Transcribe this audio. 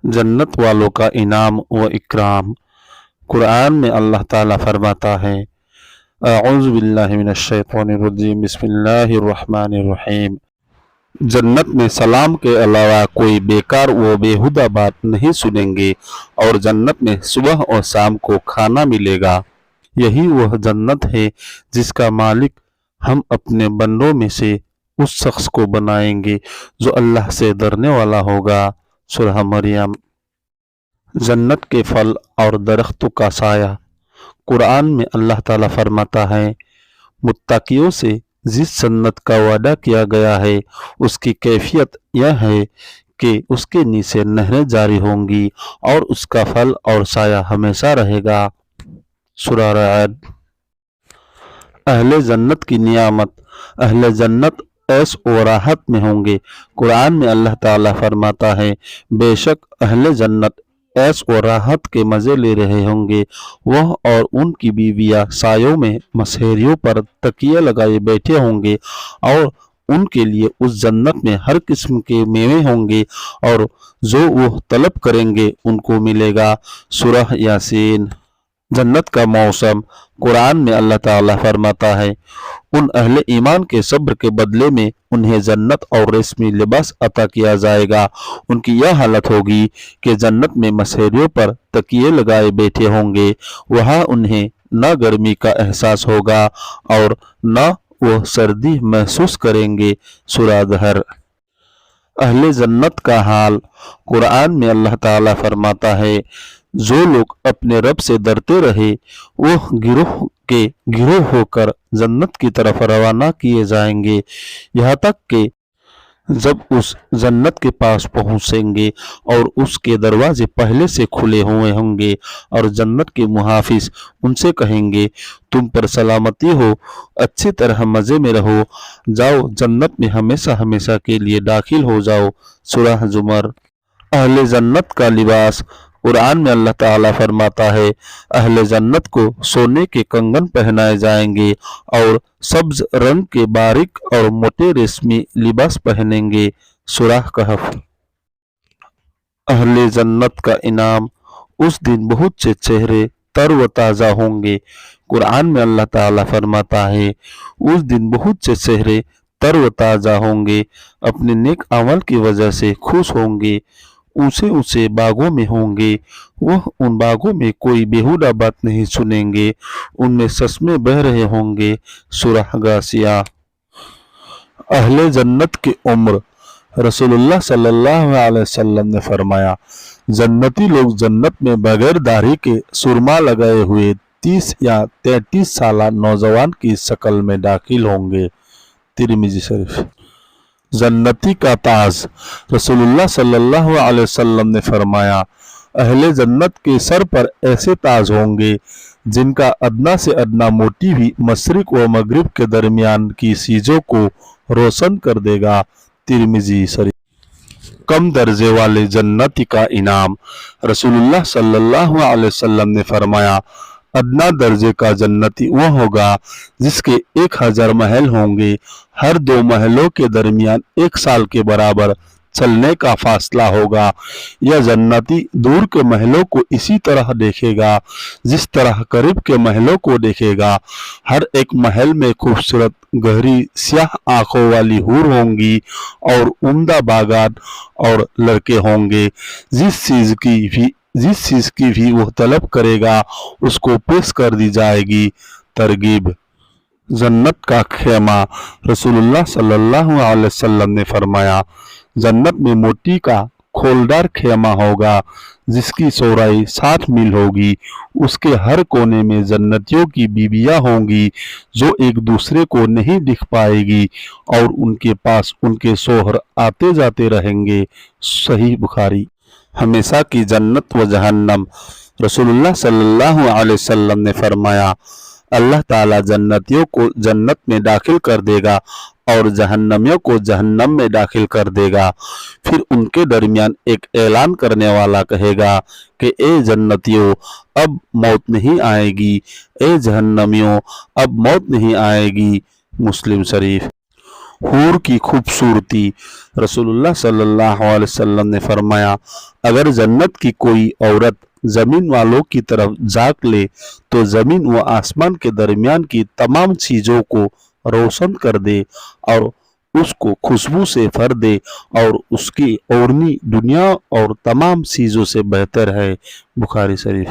जन्नत वालों का इनाम व इकराम। कुरान में अल्लाह ताला फरमाता है, अऊज़ु बिल्लाहि मिनश शैतानिर रजीम, बिस्मिल्लाहिर रहमानिर रहीम। जन्नत में सलाम के अलावा कोई बेकार व बेहुदा बात नहीं सुनेंगे और जन्नत में सुबह और शाम को खाना मिलेगा। यही वह जन्नत है जिसका मालिक हम अपने बंदों में से उस शख्स को बनाएंगे जो अल्लाह से डरने वाला होगा। सूरह मरियम। जन्नत के फल और दरख्तों का साया। कुरान में अल्लाह ताला फरमाता है, मुत्तकियों से जिस जन्नत का वादा किया गया है उसकी कैफियत यह है कि उसके नीचे नहरें जारी होंगी और उसका फल और साया हमेशा रहेगा। सूरह रअद। अहले जन्नत की नियामत। अहले जन्नत ऐश और राहत में होंगे। कुरान में अल्लाह ताला फरमाता है, बेशक अहले जन्नत ऐश और राहत के मज़े ले रहे होंगे। वह और उनकी बीवियां सायों में मसहरियों पर तकिए लगाए बैठे होंगे और उनके लिए उस जन्नत में हर किस्म के मेवे होंगे और जो वो तलब करेंगे उनको मिलेगा। सूरह यासीन। जन्नत का मौसम। कुरान में अल्लाह ताला फरमाता है, उन अहले ईमान के सब्र के बदले में उन्हें जन्नत और रेशमी लिबास अता किया जाएगा। उनकी यह हालत होगी कि जन्नत में मसहरियों पर तकिए लगाए बैठे होंगे। वहाँ उन्हें न गर्मी का एहसास होगा और न वो सर्दी महसूस करेंगे। सूरह दहर। अहले जन्नत का हाल। कुरान में अल्लाह ताला फरमाता है, जो लोग अपने रब से डरते रहे वो गिरोह होकर जन्नत की तरफ रवाना किए जाएंगे, यहाँ तक कि जब उस जन्नत के पास पहुंचेंगे और उसके दरवाजे पहले से खुले हुए होंगे और जन्नत के मुहाफिज उनसे कहेंगे, तुम पर सलामती हो, अच्छी तरह मज़े में रहो, जाओ जन्नत में हमेशा हमेशा के लिए दाखिल हो जाओ। सूरह जुमर। अहले जन्नत का लिबास। कुरान में अल्लाह ताला फरमाता है, अहले जन्नत को सोने के कंगन पहनाए जाएंगे और सब्ज रंग के बारीक और मोटे रेशमी लिबास पहनेंगे। सूरह कहफ। अहले जन्नत का इनाम। उस दिन बहुत से चेहरे तर व ताज़ा होंगे। कुरान में अल्लाह ताला फरमाता है, उस दिन बहुत से चेहरे तर व ताज़ा होंगे, अपने नेक अमल की वजह से खुश होंगे, ऊंचे ऊंचे बागों में होंगे। वह उन बागों में कोई बेहुदा बात नहीं सुनेंगे, उनमें चश्मे बह रहे होंगे। सूरह गासिया। अहले जन्नत की उम्र। रसूलुल्लाह सल्लल्लाहु अलैहि वसल्लम ने फरमाया, जन्नती लोग जन्नत में बगैर दाढ़ी के सुरमा लगाए हुए 30 या 33 साल नौजवान की शक्ल में दाखिल होंगे। तिरमिज़ी शरीफ। जन्नती का ताज। रसूलुल्लाह सल्लल्लाहु अलैहि वसल्लम ने फरमाया, अहले जन्नत के सर पर ऐसे ताज होंगे जिनका अदना से अदना मोती भी मशरिक व मगरिब के दरमियान की चीज़ों को रोशन कर देगा। तिरमिज़ी शरीफ। कम दर्जे वाले जन्नती का इनाम। रसूलुल्लाह सल्लल्लाहु अलैहि वसल्लम ने फरमाया, अदना दर्जे का जन्नती वह होगा जिसके 1000 महल होंगे, हर 2 महलों के दरमियान 1 साल के बराबर चलने का फासला होगा। यह जन्नती दूर के महलों को इसी तरह देखेगा जिस तरह करीब के महलों को देखेगा। हर एक महल में खूबसूरत गहरी स्याह आंखों वाली हूर होंगी और उम्दा बागात और लड़के होंगे। जिस चीज़ की भी वह तलब करेगा उसको पेश कर दी जाएगी। तरगीब। जन्नत का खेमा। रसूलुल्लाह सल्लल्लाहु अलैहि वसल्लम ने फरमाया, जन्नत में मोती का खोलदार खेमा होगा जिसकी चौड़ाई 60 मील होगी। उसके हर कोने में जन्नतियों की बीबियां होंगी जो एक दूसरे को नहीं दिख पाएगी और उनके पास उनके शोहर आते जाते रहेंगे। सही बुखारी। हमेशा की जन्नत व जहन्नम। रसूलुल्लाह सल्लल्लाहु अलैहि वसल्लम ने फरमाया, अल्लाह ताला जन्नतियों को जन्नत में दाखिल कर देगा और जहन्नमियों को जहन्नम में दाखिल कर देगा। फिर उनके दरमियान एक ऐलान करने वाला कहेगा कि ए जन्नतियों, अब मौत नहीं आएगी, ए जहन्नमियों, अब मौत नहीं आएगी। मुस्लिम शरीफ। हूर की खूबसूरती। रसूलुल्लाह सल्लल्लाहु अलैहि वसल्लम ने फरमाया, अगर जन्नत की कोई औरत जमीन वालों की तरफ झांक ले तो जमीन व आसमान के दरमियान की तमाम चीजों को रोशन कर दे और उसको खुशबू से भर दे और उसकी ओढ़नी दुनिया और तमाम चीजों से बेहतर है। बुखारी शरीफ।